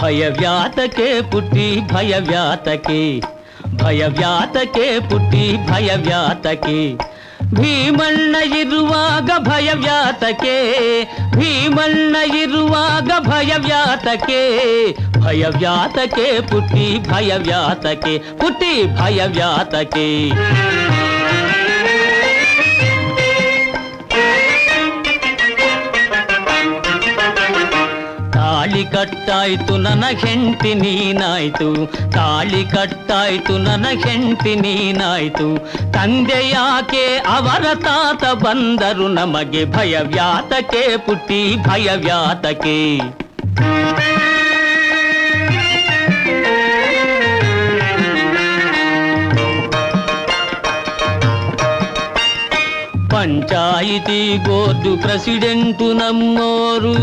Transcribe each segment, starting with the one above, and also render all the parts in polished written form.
ಭಯವ್ಯಾತಕೆ ಪುಟ್ಟಿ ಭಯವ್ಯಾತಕೆ ಭಯವ್ಯಾತಕೆ ಪುಟ್ಟಿ ಭಯವ್ಯಾತಕೆ ಭೀಮಣ್ಣ ಇರುವಾಗ ಭಯವ್ಯಾತಕೆ ಭೀಮಣ್ಣ ಇರುವಾಗ ಭಯವ್ಯಾತಕೆ ಭಯವ್ಯಾತಕೆ ಪುಟ್ಟಿ ಭಯವ್ಯಾತಕೆ ಪುಟ್ಟಿ ಭಯವ್ಯಾತಕೆ ತಾಳಿ ಕಟ್ಟಾಯ್ತು ನನ್ನ ಹೆಂಡತಿ ನೀನಾಯ್ತು ತಾಳಿ ಕಟ್ಟಾಯ್ತು ನನ್ನ ಹೆಂಡತಿ ನೀನಾಯ್ತು ತಂದೆ ಯಾಕೆ ಅವರ ತಾತ ಬಂದರು ನಮಗೆ ಭಯವ್ಯಾತಕೆ ಪುಟ್ಟಿ ಭಯವ್ಯಾತಕೆ ಪಂಚಾಯಿತಿ ಬೋರ್ಡು ಪ್ರೆಸಿಡೆಂಟು ನಮ್ಮೋರು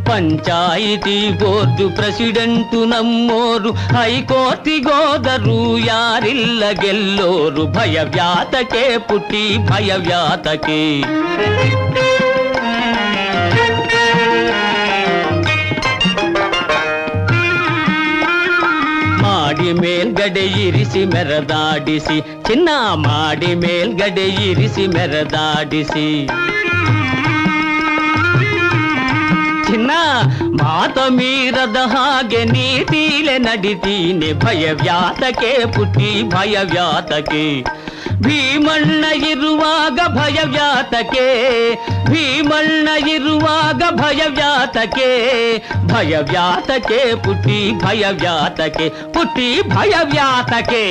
ಪಂಚಾಯಿತಿ ಬೋರ್ಡು ಪ್ರೆಸಿಡೆಂಟು ನಮ್ಮೋರು ಹೈಕೋರ್ಟಿಗೋದರು ಯಾರಿಲ್ಲ ಗೆಲ್ಲೋರು ಭಯವ್ಯಾತಕೆ ಪುಟ್ಟಿ ಭಯವ್ಯಾತಕೆ ಮಾಡಿ ಮೇಲ್ಗಡೆ ಇರಿಸಿ ಮೆರೆದಾಡಿಸಿ ಚಿನ್ನ ಮಾಡಿ ಮೇಲ್ಗಡೆ ಇರಿಸಿ ಮೆರೆದಾಡಿಸಿ ಚಿನ್ನ ಮಾತ ಮೀರದ ಹಾಗೆ ನೀತಿಲೆ ನಡಿತೀನಿ ಭಯವ್ಯಾತಕೆ ಪುಟ್ಟಿ ಭಯವ್ಯಾತಕೆ ಭೀಮಣ್ಣ ಇರುವಾಗ ಭಯವ್ಯಾತಕೆ ಭೀಮಣ್ಣ ಇರುವಾಗ ಭಯವ್ಯಾತಕೆ ಭಯವ್ಯಾತಕೆ ಪುಟ್ಟಿ ಭಯವ್ಯಾತಕೆ ಪುಟ್ಟಿ ಭಯವ್ಯಾತಕೆ